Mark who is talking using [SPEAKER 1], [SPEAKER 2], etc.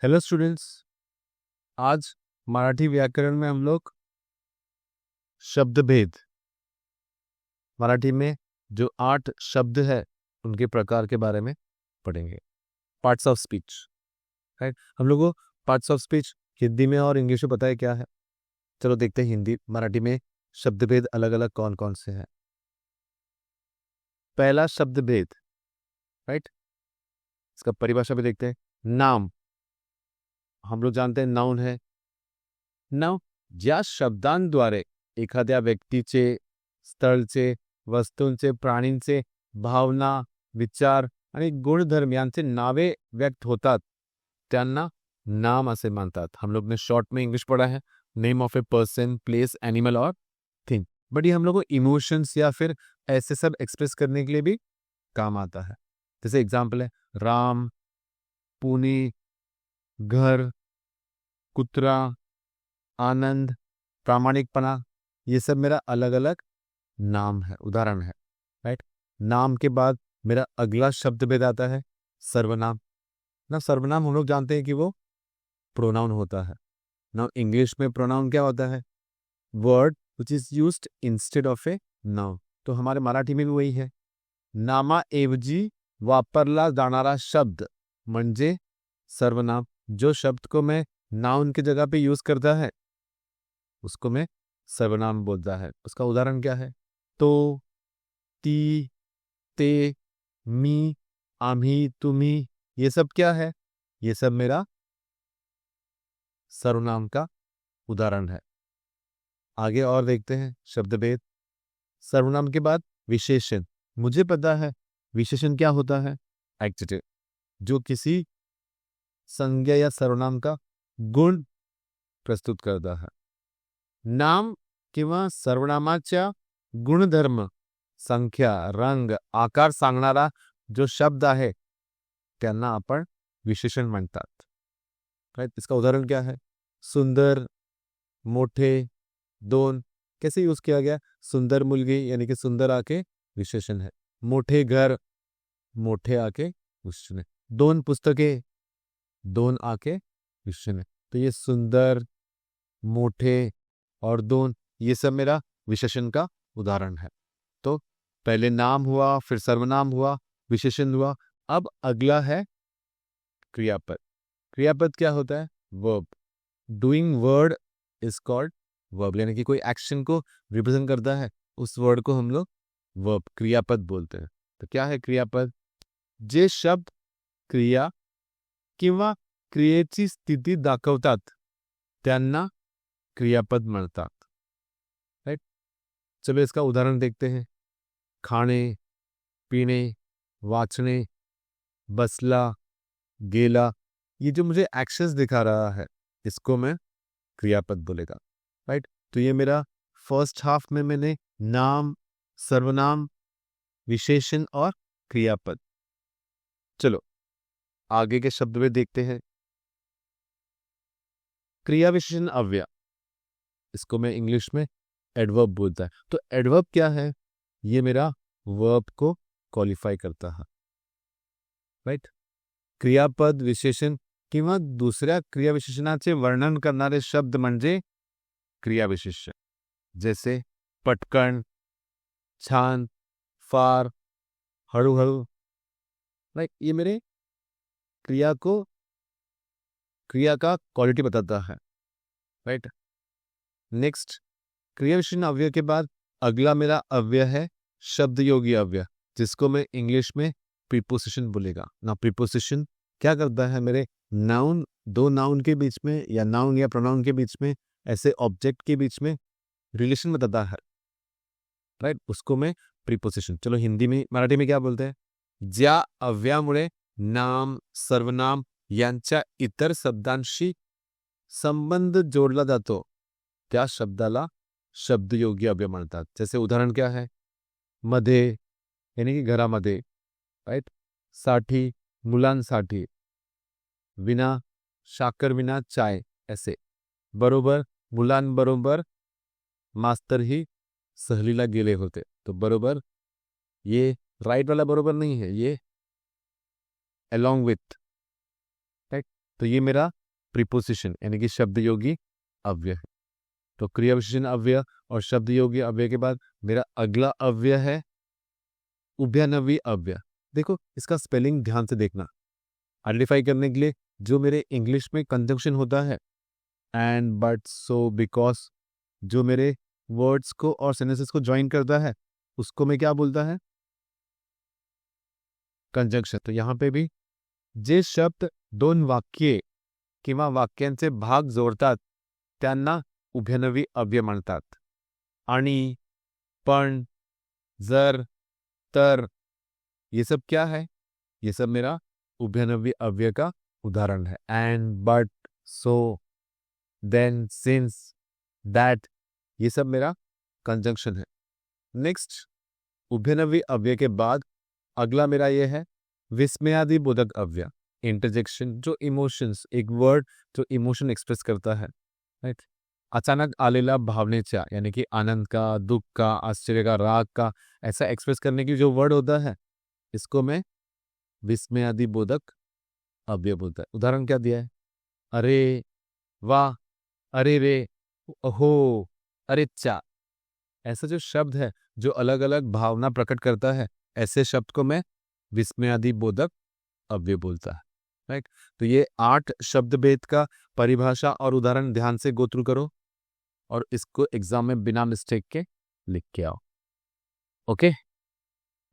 [SPEAKER 1] Hello students. आज मराठी व्याकरण में हम लोग शब्द भेद, मराठी में जो 8 शब्द है उनके प्रकार के बारे में पढ़ेंगे। Parts of speech, right. हम लोग को पार्ट्स ऑफ स्पीच हिंदी में और इंग्लिश में पता है क्या है। चलो देखते हैं हिंदी मराठी में शब्द भेद अलग अलग कौन कौन से हैं। पहला शब्द भेद, राइट, इसका परिभाषा भी देखते हैं। नाम, हम लोग जानते हैं नाउन है। नाउ ज्या शब्दांद्वारे एखाद्या व्यक्तीचे, स्थळचे, वस्तूंचे, प्राणींचे भावना, विचार आणि गुणधर्म यांचे नावे व्यक्त होतात त्यांना नाम असे मानतात। हम लोग ने शॉर्ट में इंग्लिश पढ़ा है, name of a person, place, animal और थिंग। बट ये हम लोग को इमोशंस या फिर ऐसे सब एक्सप्रेस करने के लिए भी काम आता है। जैसे एग्जाम्पल है राम, पुणे, घर, कुत्रा, आनंद, प्रामाणिकपना, ये सब मेरा अलग अलग नाम है, उदाहरण है, राइट। नाम के बाद मेरा अगला शब्द भेद आता है सर्वनाम। ना सर्वनाम हम लोग जानते हैं कि वो प्रोनाउन होता है। ना इंग्लिश में प्रोनाउन क्या होता है? Word which is used instead of a noun. तो हमारे मराठी में भी वही है। नामाऐवजी वापरला जाणारा शब्द म्हणजे सर्वनाम। जो शब्द को मैं नाउन की जगह पे यूज करता है उसको मैं सर्वनाम बोलता है। उसका उदाहरण क्या है? तो, ती, ते, मी, आम्ही, तुम्ही, ये सब क्या है? ये सब मेरा सर्वनाम का उदाहरण है। आगे और देखते हैं शब्द भेद। सर्वनाम के बाद विशेषण। मुझे पता है विशेषण क्या होता है? एडजेक्टिव, जो किसी संज्ञा या सर्वनाम का गुण प्रस्तुत करता है। नाम किंवा सर्वनामाच्या गुणधर्म, संख्या, रंग, आकार सांगणारा जो शब्द आहे त्यांना आपण विशेषण म्हणतात, राइट। इसका उदाहरण क्या है? सुंदर, मोठे, दोन, कैसे यूज किया गया? सुंदर मुलगी यानी कि सुंदर आके विशेषण है। मोठे घर, मोठे आके विशेषण है। दोन पुस्तके, दोन आके विशेषण है। तो ये सुंदर, मोठे और दोन, ये सब मेरा विशेषण का उदाहरण है। तो पहले नाम हुआ, फिर सर्वनाम हुआ, विशेषण हुआ। अब अगला है क्रियापद। क्रियापद क्या होता है? Verb. Doing word is called verb, यानी कि कोई एक्शन को रिप्रेजेंट करता है, उस वर्ड को हम लोग वर्ब, क्रियापद बोलते हैं। तो क्या है क्रियापद? जे शब्द क्रिया किंवा क्रियेची स्थिती दाखवतात त्यांना क्रियापद म्हणतात, राइट। चलो इसका उदाहरण देखते हैं। खाणे, पीणे, वाचणे, बसला, गेला, ये जो मुझे एक्शंस दिखा रहा है इसको मैं क्रियापद बोलेगा, राइट। तो ये मेरा फर्स्ट हाफ में मैंने नाम, सर्वनाम, विशेषण और क्रियापद। चलो आगे के शब्द में देखते हैं। क्रिया विशेषण अव्यय, इसको मैं इंग्लिश में एडवर्ब बोलता है। तो एडवर्ब क्या है? ये मेरा वर्ब को क्वालिफाई करता है, राइट। क्रियापद, विशेषण किंवा दुसऱ्या क्रियाविशेषणाचे वर्णन करणारे शब्द म्हणजे क्रियाविशेषण। जैसे पटकन, छान, फार, हळूहळू, राइट। ये मेरे क्रिया का क्वालिटी बताता है, राइट। नेक्स्ट, क्रिया विशेषण अव्यय के बाद अगला मेरा अव्यय है शब्द योगी अव्यय, जिसको मैं इंग्लिश में प्रीपोजिशन बोलेगा ना। प्रीपोजिशन क्या करता है? मेरे नाउन, दो नाउन के बीच में या नाउन या प्रोनाउन के बीच में, ऐसे ऑब्जेक्ट के बीच में रिलेशन बताता है, राइट। उसको मैं प्रीपोजिशन। चलो हिंदी में, मराठी में क्या बोलते हैं? ज्या अव्ययामुळे नाम, सर्वनाम यांच्या इतर शब्दांशी संबंध जोडला जातो त्या शब्दाला शब्दयोगी अव्यय म्हणतात। जैसे उदाहरण क्या है? मध्ये यानी कि घरामध्ये, राइट। साठी, मुलांसाठी, विना, साखर विना चाय, ऐसे। बरोबर, मुलांबरोबर मास्तर ही सहलीला गेले होते। तो बरोबर, ये राइट वाला बरोबर नहीं है, ये along with, राइट। तो ये मेरा प्रीपोजिशन यानी कि शब्द योगी अव्यय है। तो क्रिया विशेषण अव्यय और शब्द योगी अव्यय के बाद मेरा अगला अव्यय है उभयनवी अव्यय। देखो इसका स्पेलिंग ध्यान से देखना, आइडेंटिफाई करने के लिए जो मेरे इंग्लिश में कंजंक्शन होता है एंड, बट, सो, बिकॉज, जो मेरे वर्ड्स को और सेंटेंसेस को ज्वाइन करता है उसको मैं क्या बोलता है, कंजंक्शन। तो यहाँ पे भी जे शब्द दोन वाक्ये किंवा वाक्यांचे भाग जोडतात त्यांना उभयनवी अव्यय म्हणतात। आणि, पण, जर, तर, ये सब क्या है, ये सब मेरा उभयनवी अव्यय का उदाहरण है। And, but, so, then, since, that, ये सब मेरा कंजंक्शन है। नेक्स्ट, उभयनवी अव्यय के बाद अगला मेरा ये है विस्मयादि बोधक अव्यय, इंटरजेक्शन, जो इमोशंस, एक वर्ड जो इमोशन एक्सप्रेस करता है, राइट। अचानक आलेला भावनेचा यानी कि आनंद का, दुख का, आश्चर्य का, राग का, ऐसा एक्सप्रेस करने की जो वर्ड होता है इसको मैं विस्मयादि बोधक अव्यय बोलता है। उदाहरण क्या दिया है, अरे, वाह, अरे रे, ओहो, अरे चा। ऐसा जो शब्द है जो अलग अलग भावना प्रकट करता है, ऐसे शब्द को मैं विस्मयादि बोधक अव्यय बोलता है, राइट। तो ये 8 शब्द भेद का परिभाषा और उदाहरण ध्यान से गो थ्रू करो और इसको एग्जाम में बिना मिस्टेक के लिख के आओ। ओके।